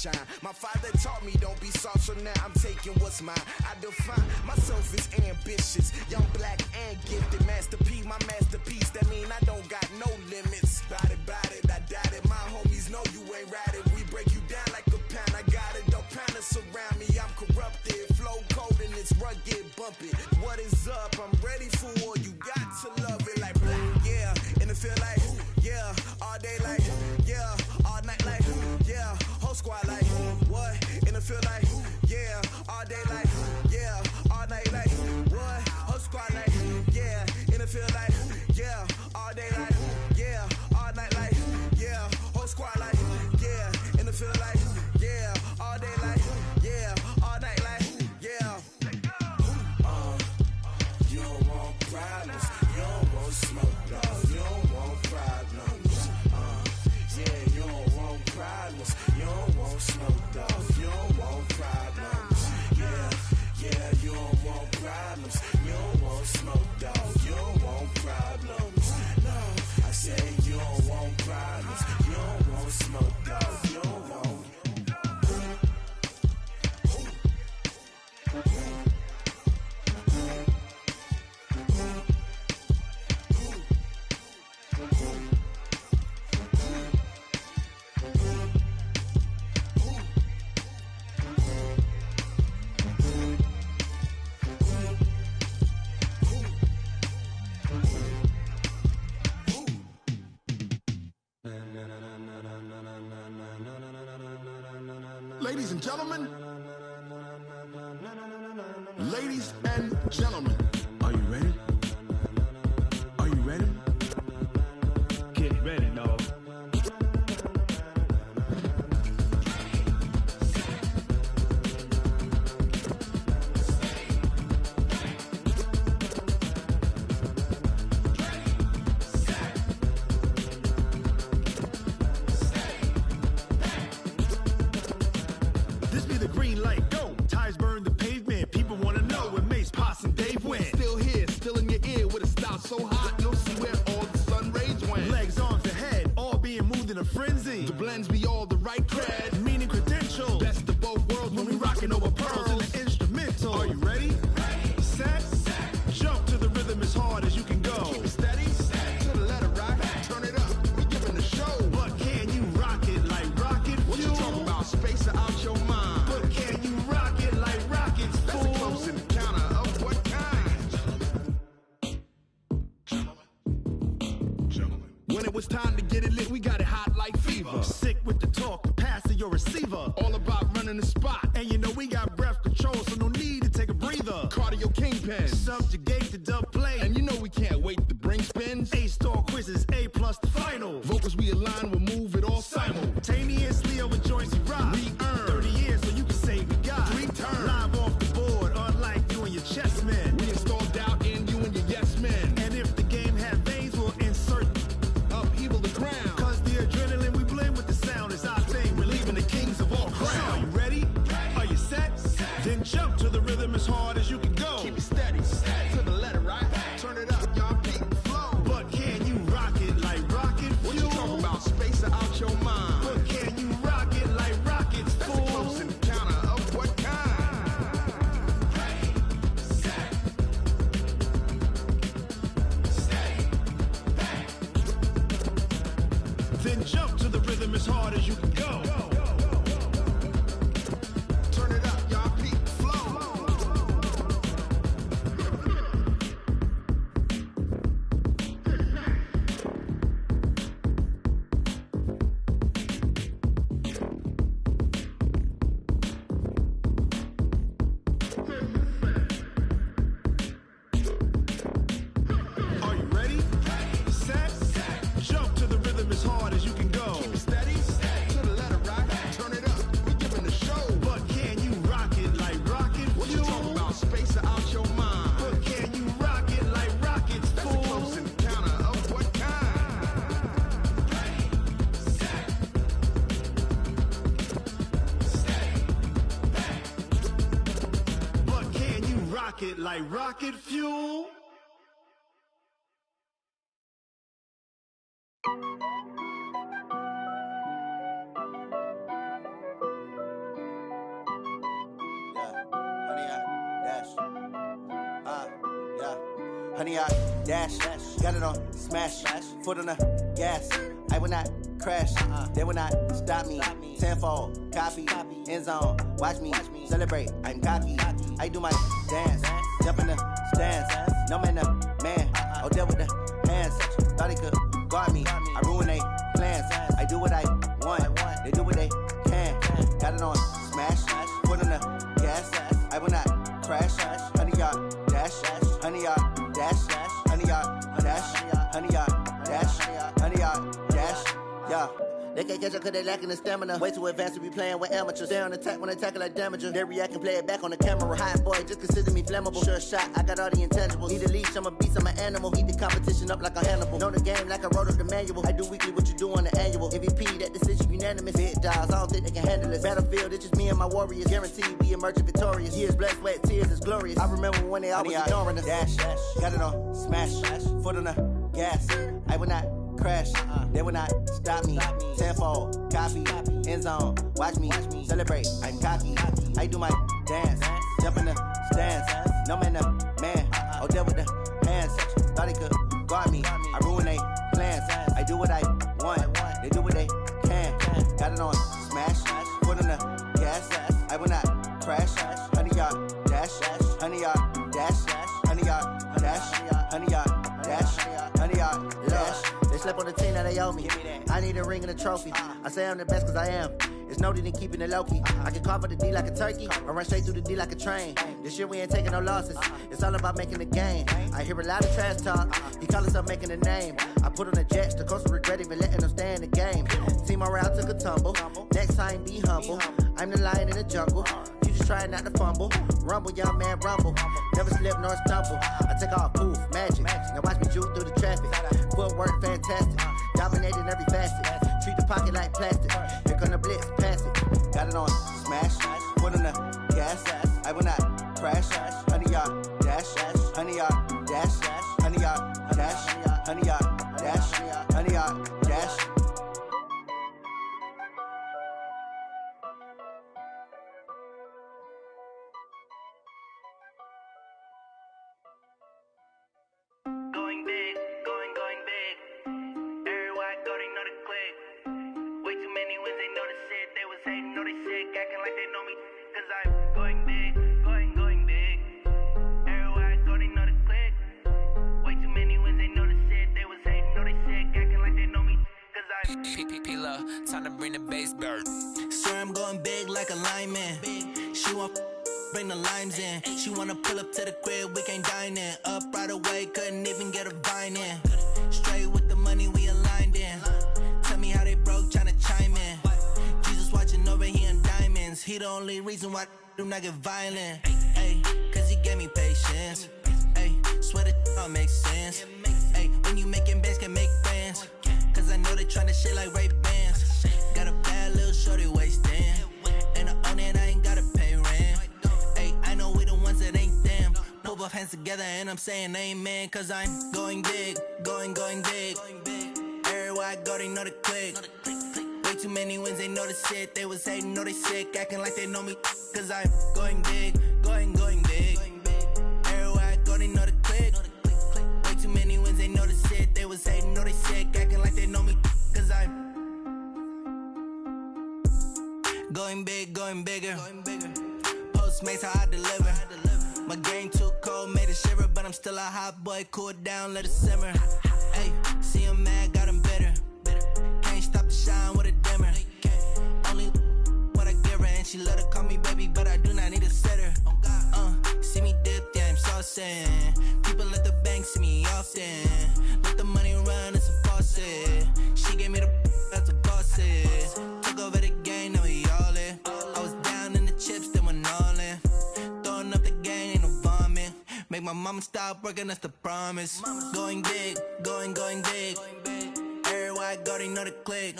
shine. My father taught me don't be soft, so now I'm taking what's mine. I define myself as ambitious, young, black, and gifted. Master P, my masterpiece. That mean I don't got no limits. Bout it, I doubt it. My homies know you ain't ride it. We break you down like a pound. I got it, don't pound it surround me. I'm corrupted, flow cold and it's rugged, bump it. What is up? I'm ready for war. You got to love it like black, yeah. And it feel like, yeah. All day like, yeah. All night like, yeah. Whole squad like, what? And it feel like, yeah. All day like, yeah. All night like, what? Whole squad like, yeah. And it feel like, yeah. All day like, yeah. All night like, yeah. Whole squad like, yeah. And it feel like, yeah. All day like, yeah. All night like, yeah. You don't want problems. You don't want smoke, dog. You don't want problems. Yeah, you don't want problems. You don't want smoke, dog. You don't want problems. Yeah, you don't want problems. You don't want smoke, dog. You don't want problems. No, I say you don't want problems. You don't want smoke, dog. You don't want. Ladies and gentlemen, ladies and gentlemen, are you ready? Are you ready? Get ready, dog. This be the green light, go. Tires burn the pavement. People want to know where Mace, Pops, and Dave went. Still here, still in your ear with a style so hot, you'll see where all the sun rays went. Legs, arms, and head, all being moved in a frenzy. The blends be all the right cred, meaning credentials. Best of both worlds when we rocking over pearls in the instrumental. Are you ready? Set, jump to the rhythm as hard as you can go. Keep it steady, to the letter rock, turn it up. We giving the show. But can you rock it like rocket fuel? What you talking about? Space out your mind. But can you rock it like rockets, fool? That's a close encounter of what kind? When it was time to get it lit, we got it hot like fever. Sick with the talk, pass to your receiver. All about running the spot. And you know we got breath control, so no need to take a breather. Cardio kingpin, subjugate the dub play. And you know we can't wait to bring spins. A-star quizzes, A+ the final. Vocals we align, we'll move it all simultaneously over joints we rock. We earn 30 years, so you can say we got 3 turns. Live off the board, unlike you and your chess men. We install doubt in you and your yes men. And if the game had veins, we'll insert upheaval the ground. Cause the adrenaline we blend with the sound is our thing. We're leaving the kings of all crowns. So are you ready? Are you set? Then jump to the rhythm as hard as you can go. Keep it steady, to the letter, right? Turn it up, y'all beat the flow. But can you rock it like rocket fuel? What you talking about? Space out your mind. But can you rock it like rockets, fool? That's a close encounter of what kind? Then jump to the rhythm as hard as you can go. Turn it up, y'all beat the flow. Are you ready? Set, jump to the rhythm as hard as you can go. Keep it steady, to the letter rock, turn it up. We giving the show. But can you rock it like rocket fuel? What you talking about? Space out your mind. But can you rock it like rockets, fool? That's a close encounter of what kind? But can you rock it like rocket fuel? 100-yard dash. Got it on smash. Foot on the gas. I will not crash. They will not stop me. Tenfold, copy, end zone. Watch me celebrate. I'm cocky. I do my dance. Jump in the stands. No man, the man. Oh, deal with the hands. Thought he could guard me. I ruin they plans. I do what I want. They do what they can. Got it on smash. Foot on the gas. I will not crash. 100-yard dash. 100-yard dash. 100-yard dash. 100-yard dash. 100-yard dash. Yeah. They can't catch up cause they lacking the stamina. Way too advanced to be playing with amateurs. They on attack when they tackle like damager. They react and play it back on the camera. Hot boy, just consider me flammable. Sure shot, I got all the intangibles. Need a leash, I'm a beast, I'm an animal. Heat the competition up like a Hannibal. Know the game like I wrote up the manual. I do weekly what you do on the annual. MVP, that decision unanimous. Big dogs, I don't think they can handle it. Battlefield, it's just me and my warriors. Guaranteed we emerging victorious. Years, blood, sweat, tears, it's glorious. I remember when they always ignoring us. Dash, got it on smash. Foot on the gas. I will not crash. They will not stop me. Tenfold, copy, end zone. Watch me celebrate. I'm cocky. I do my dance. Jump in the stands. No man, the man. Oh, deal with the hands. Thought he could guard me. I ruin they plans. I do what I want. They do what they can. Got it on smash. Foot on the gas. I will not crash. 100-yard dash. 100-yard dash. 100-yard dash. 100-yard dash. 100-yard dash. They slept on the team that they owe me. I need a ring and a trophy. I say I'm the best cause I am. It's no need in keeping it low-key. I can carve up the D like a turkey or run straight through the D like a train. This year we ain't taking no losses. It's all about making the game. I hear a lot of trash talk. He call himself making a name. I put on the Jets. The coach will regret even letting them stay in the game. Team morale took a tumble. Next time be humble. I'm the lion in the jungle. You just try not to fumble. Rumble, young man, rumble. Never slip nor stumble. I take off, poof, magic. Now watch me juke through the traffic. Footwork fantastic. Dominating every facet. Treat the pocket like plastic. Here come the blitz, pass it. Got it on smash. Foot on the gas. I will not crash. 100-yard dash. 100-yard dash. 100-yard dash. 100-yard dash. 100-yard dash. Going big, going big. Everywhere I go, they know the click. Way too many wins, they know the shit. They was hating, know they sick, acting like they know me. Cause I'm going big, going big. Everywhere I go, they know the click. Way too many wins, they know the shit. They was hating, know they sick, acting like they know me. Cause I'm P-P-P-Lo, time to bring the bass bird. Swear I'm going big like a lineman. She want bring the limes in. She wanna pull up to the crib, we can't dine in. Up right away, couldn't even get a vine in. Straight with the money we aligned in. Tell me how they broke, tryna chime in. Jesus watching over here in diamonds. He the only reason why I do not get violent. Ay, cause he gave me patience. Ay, swear that all makes sense. Ay, when you making bands, can make friends. Cause I know they tryna shit like Ray-Bans. Got a bad little shorty wasting. And I own it, I ain't gotta pay rent. Ay, I know we the ones that ain't them. Pull both hands together and I'm saying amen. Cause I'm going big, going big. Everywhere I go, they know the click. Way too many wins, they know the shit. They was hating, know they sick, acting like they know me. Cause I'm going big, going big. Everywhere I go, they know the click. Way too many wins, they know the shit. They was hating, know they sick, acting like they know me. Cause I'm going big, going bigger. Postmates how I deliver. My game too cold, made it shiver, but I'm still a hot boy. Cool down, let it simmer. Hey, see him mad, got him bitter. Can't stop the shine with a dimmer. Only what I give her, and she let her call me baby, but I do not need a sitter. See me dip, yeah, I'm saucing. People at the bank see me often. Let the money run, it's a faucet. She gave me the that's a faucet. Took over the game, now we all in. I was down in the chips, then went all in. Throwing up the game, ain't no vomit. Make my mama stop working, that's the promise. Going big, going big. Everywhere I go, they know the click.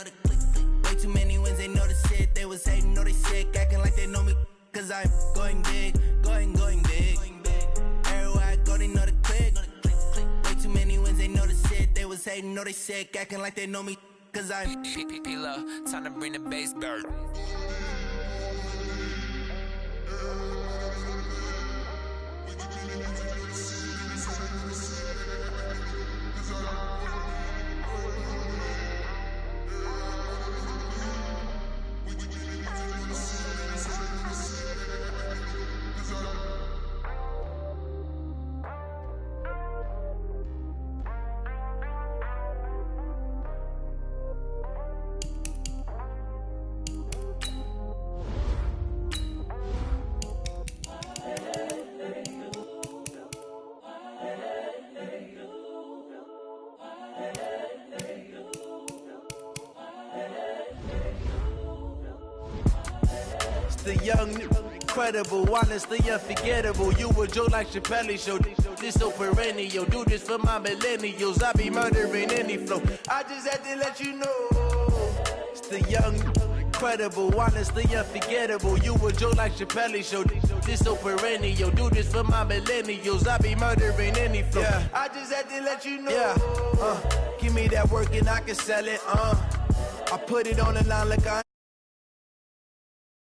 Way too many wins, they know the shit. They was hating, know they sick, acting like they know me. Cause I'm going big, going big. Everywhere I go, they know the click. Way too many wins, they know the shit. They was hating, know they sick, acting like they know me. Cause I'm P-P-P-Lo, time to bring the bass bird. the young, incredible, honestly unforgettable. You a Joe like Chappelle show. This so perennial. Do this for my millennials. I be murdering any flow. I just had to let you know. It's the young, incredible, honestly unforgettable. You a Joe like Chappelle show. This so perennial. Do this for my millennials. I be murdering any flow. Yeah. I just had to let you know. Yeah. Give me that work and I can sell it. I put it on the line like I